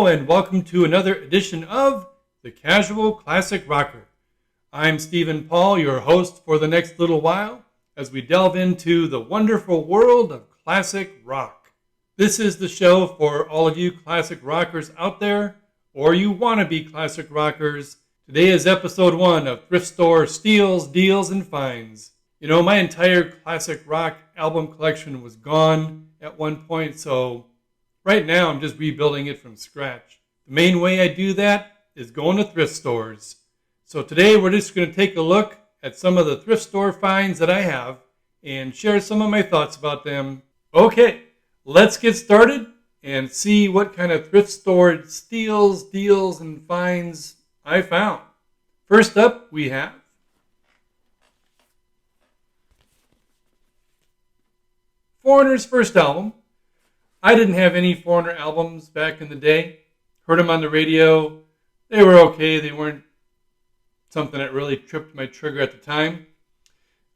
and welcome to another edition of The Casual Classic Rocker. I'm Stephen Paul, your host for the next little while, as we delve into the wonderful world of classic rock. This is the show for all of you classic rockers out there, or you wannabe classic rockers. Today is episode 1 of Thrift Store Steals, Deals, and Finds. You know, my entire classic rock album collection was gone at one point, so right now I'm just rebuilding it from scratch. The main way I do that is going to thrift stores. So today we're just going to take a look at some of the thrift store finds that I have and share some of my thoughts about them. Okay, let's get started and see what kind of thrift store steals, deals, and finds I found. First up, we have Foreigner's first album. I didn't have any Foreigner albums back in the day. Heard them on the radio. They were okay. They weren't something that really tripped my trigger at the time.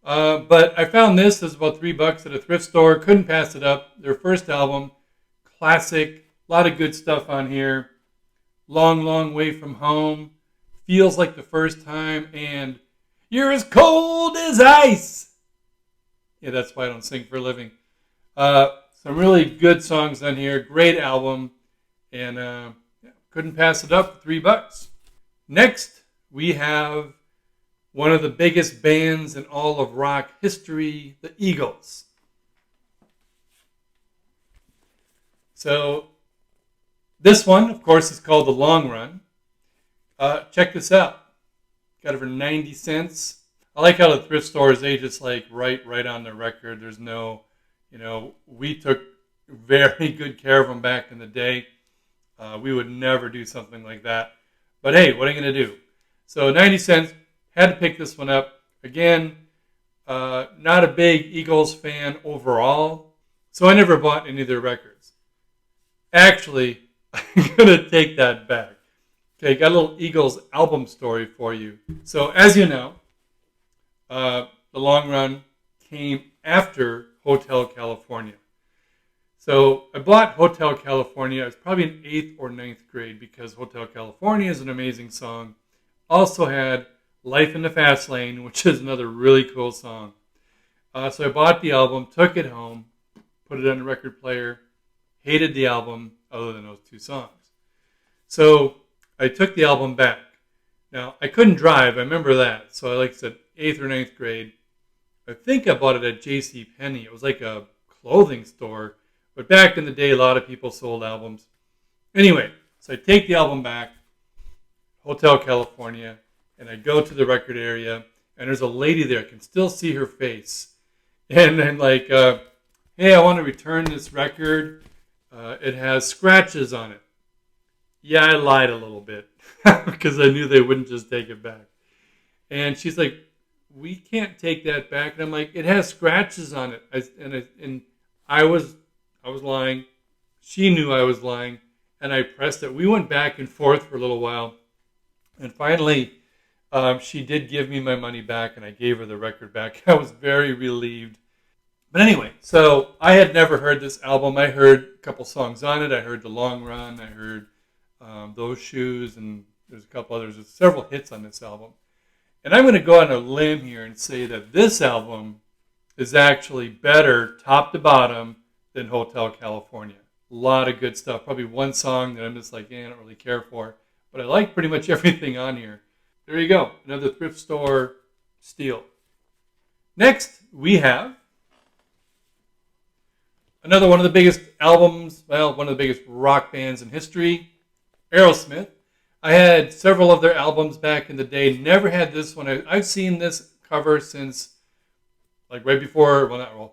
But I found this. It was about $3 at a thrift store. Couldn't pass it up. Their first album, classic. A lot of good stuff on here. Long, long way from home. Feels like the first time. And you're as cold as ice. Yeah, that's why I don't sing for a living. Some really good songs on here. Great album. And couldn't pass it up for $3. Next, we have one of the biggest bands in all of rock history, the Eagles. So this one, of course, is called The Long Run. Check this out. Got it for 90 cents. I like how the thrift stores, they just like right on the record. There's no, we took very good care of them back in the day. We would never do something like that. But hey, what are you going to do? So 90 cents, had to pick this one up. Again, not a big Eagles fan overall, so I never bought any of their records. Actually, I'm going to take that back. Okay, got a little Eagles album story for you. So as you know, The Long Run came after Hotel California. So I bought Hotel California. I was probably in 8th or 9th grade because Hotel California is an amazing song. Also had Life in the Fast Lane, which is another really cool song. So I bought the album, took it home, put it on the record player. Hated the album other than those two songs. So I took the album back. Now, I couldn't drive. I remember that. So like I said, 8th or 9th grade. I think I bought it at J.C. Penney. It was like a clothing store. But back in the day, a lot of people sold albums. Anyway, so I take the album back, Hotel California, and I go to the record area, and there's a lady there. I can still see her face. And I'm like, hey, I want to return this record. It has scratches on it. Yeah, I lied a little bit because I knew they wouldn't just take it back. And she's like, we can't take that back. And I'm like, it has scratches on it. And I was lying. She knew I was lying. And I pressed it. We went back and forth for a little while. And finally, she did give me my money back, and I gave her the record back. I was very relieved. But anyway, so I had never heard this album. I heard a couple songs on it. I heard The Long Run. I heard Those Shoes. And there's a couple others. There's several hits on this album. And I'm going to go on a limb here and say that this album is actually better top to bottom than Hotel California. A lot of good stuff. Probably one song that I'm just like, I don't really care for. But I like pretty much everything on here. There you go. Another thrift store steal. Next, we have another one of the biggest albums, well, one of the biggest rock bands in history, Aerosmith. I had several of their albums back in the day. Never had this one. I've seen this cover since like right before,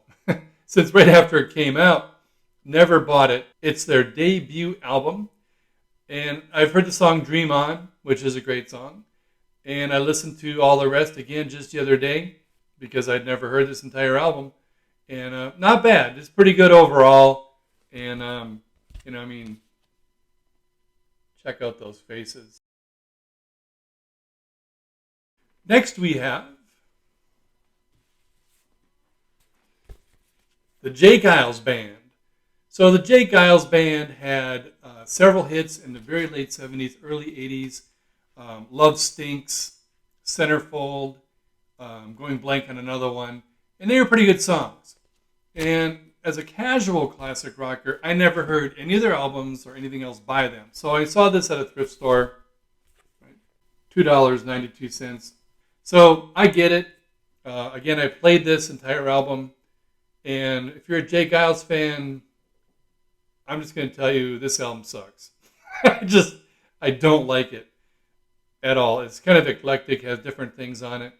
since right after it came out. Never bought it. It's their debut album. And I've heard the song Dream On, which is a great song. And I listened to all the rest again just the other day because I'd never heard this entire album. And not bad. It's pretty good overall. And, check out those faces. Next we have the J. Giles Band. So the Jay Giles Band had several hits in the very late 70s, early 80s. Love Stinks, Centerfold, Going Blank on another one. And they were pretty good songs. And as a casual classic rocker, I never heard any of their albums or anything else by them. So I saw this at a thrift store, right, $2.92. So I get it. Again, I played this entire album. And if you're a Jay Giles fan, I'm just going to tell you this album sucks. I don't like it at all. It's kind of eclectic, has different things on it.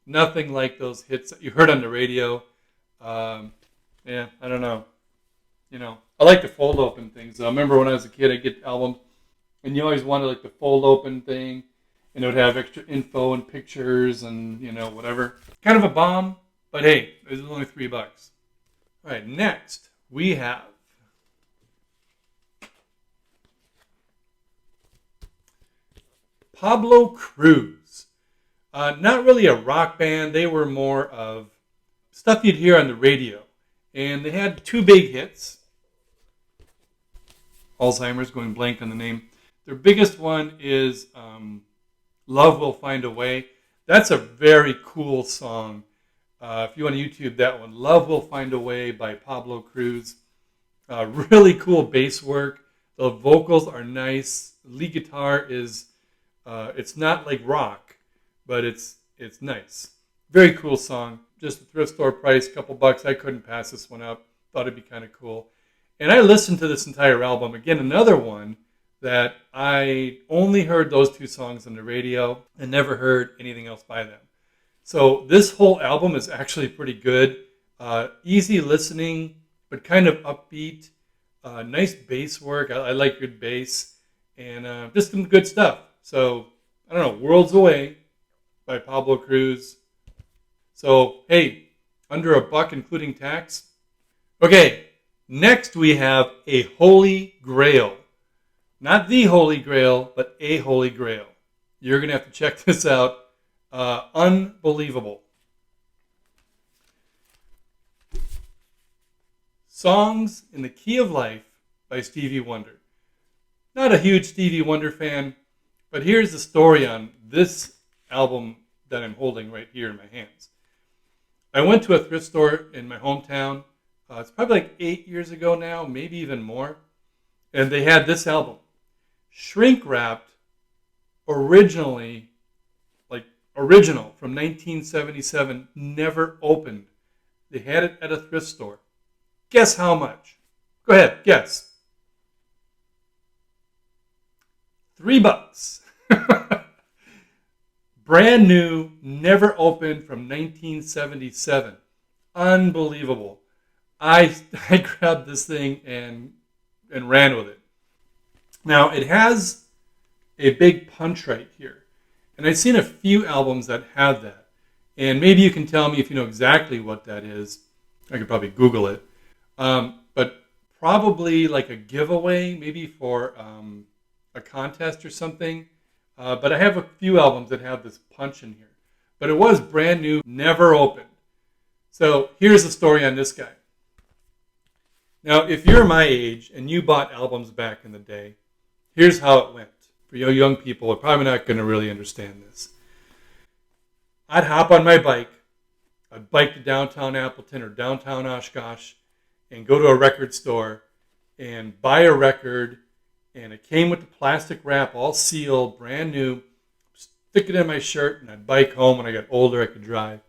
Nothing like those hits that you heard on the radio. Yeah, I don't know. I like the fold open things. I remember when I was a kid, I'd get albums, and you always wanted like the fold open thing, and it would have extra info and pictures and whatever. Kind of a bomb, but hey, it was only $3. All right, next we have Pablo Cruz. Not really a rock band. They were more of stuff you'd hear on the radio. And they had two big hits. Alzheimer's, going blank on the name. Their biggest one is Love Will Find a Way. That's a very cool song. If you want to YouTube that one, Love Will Find a Way by Pablo Cruz. Really cool bass work. The vocals are nice. Lead guitar is, it's not like rock, but it's nice. Very cool song. Just a thrift store price, couple bucks. I couldn't pass this one up. Thought it'd be kind of cool. And I listened to this entire album. Again, another one that I only heard those two songs on the radio and never heard anything else by them. So this whole album is actually pretty good. Easy listening, but kind of upbeat. Nice bass work. I like good bass. And just some good stuff. So, I don't know, Worlds Away by Pablo Cruz. So, hey, under $1 including tax. Okay, next we have a Holy Grail. Not the Holy Grail, but a Holy Grail. You're going to have to check this out. Unbelievable. Songs in the Key of Life by Stevie Wonder. Not a huge Stevie Wonder fan, but here's the story on this album that I'm holding right here in my hands. I went to a thrift store in my hometown. It's probably like 8 years ago now, maybe even more. And they had this album. Shrink wrapped, original from 1977, never opened. They had it at a thrift store. Guess how much? Go ahead, guess. $3. Brand new, never opened from 1977. Unbelievable. I grabbed this thing and ran with it. Now, it has a big punch right here. And I've seen a few albums that have that. And maybe you can tell me if you know exactly what that is. I could probably Google it. But probably like a giveaway, maybe for a contest or something. But I have a few albums that have this punch in here. But it was brand new, never opened. So here's the story on this guy. Now, if you're my age and you bought albums back in the day, here's how it went. For you young people, are probably not going to really understand this. I'd hop on my bike. I'd bike to downtown Appleton or downtown Oshkosh and go to a record store and buy a record. And it came with the plastic wrap, all sealed, brand new. Stick it in my shirt, and I'd bike home. When I got older, I could drive.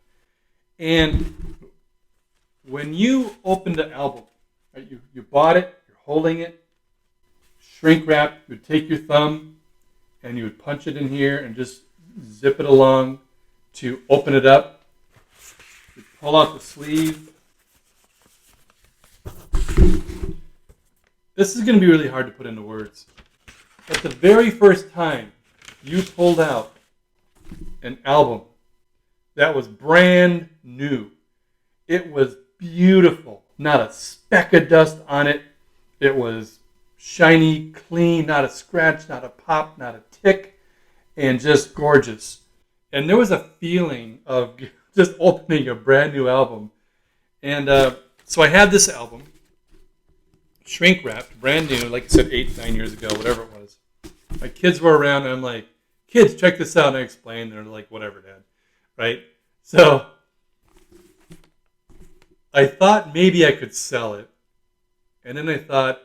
And when you opened the album, right, you bought it, you're holding it, shrink wrap, you would take your thumb, and you would punch it in here and just zip it along to open it up. You'd pull out the sleeve. This is going to be really hard to put into words. But the very first time you pulled out an album that was brand new, it was beautiful. Not a speck of dust on it. It was shiny, clean, not a scratch, not a pop, not a tick, and just gorgeous. And there was a feeling of just opening a brand new album. And so I had this album. shrink wrapped, brand new, like I said, 8, 9 years ago, whatever it was. My kids were around, and I'm like, kids, check this out. And I explained. They're like, whatever, Dad. Right? So I thought maybe I could sell it. And then I thought,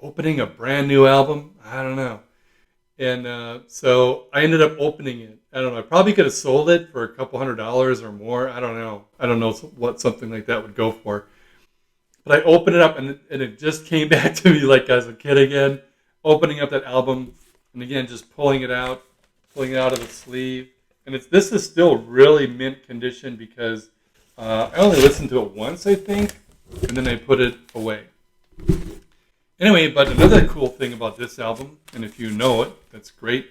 opening a brand new album? I don't know. And so I ended up opening it. I don't know. I probably could have sold it for a couple $100s or more. I don't know. I don't know what something like that would go for. But I opened it up, and it just came back to me like I was a kid again. Opening up that album, and again, just pulling it out of the sleeve. And this is still really mint condition because I only listened to it once, I think, and then I put it away. Anyway, but another cool thing about this album, and if you know it, that's great.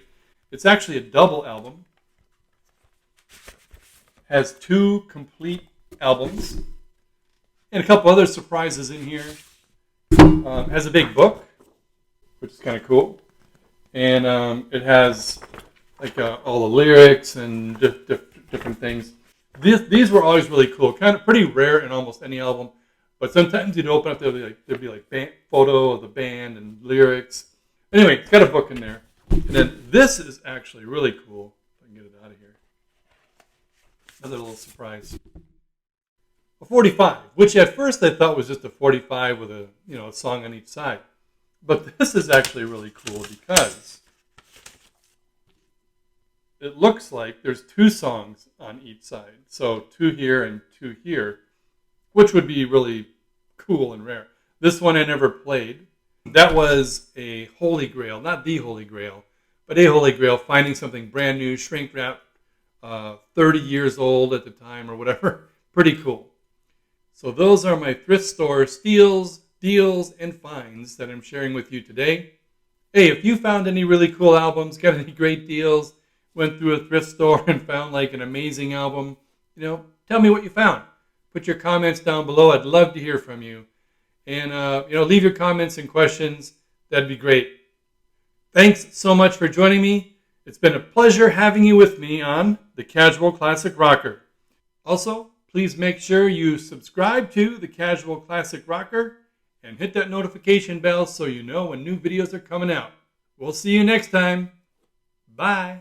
It's actually a double album. Has 2 complete albums. And a couple other surprises in here. Has a big book, which is kind of cool. And it has like all the lyrics and different things. These were always really cool. Kind of pretty rare in almost any album. But sometimes you'd open up, there'd be like photo of the band and lyrics. Anyway, it's got a book in there. And then this is actually really cool. If I can get it out of here. Another little surprise. A 45, which at first I thought was just a 45 with a song on each side. But this is actually really cool because it looks like there's 2 songs on each side. So 2 here and 2 here, which would be really cool and rare. This one I never played. That was a holy grail, not the holy grail, but a holy grail, finding something brand new, shrink wrapped, 30 years old at the time or whatever. Pretty cool. So those are my thrift store steals, deals, and finds that I'm sharing with you today. Hey, if you found any really cool albums, got any great deals, went through a thrift store and found like an amazing album, tell me what you found. Put your comments down below. I'd love to hear from you. And, leave your comments and questions. That'd be great. Thanks so much for joining me. It's been a pleasure having you with me on The Casual Classic Rocker. Also, please make sure you subscribe to The Casual Classic Rocker and hit that notification bell so you know when new videos are coming out. We'll see you next time. Bye.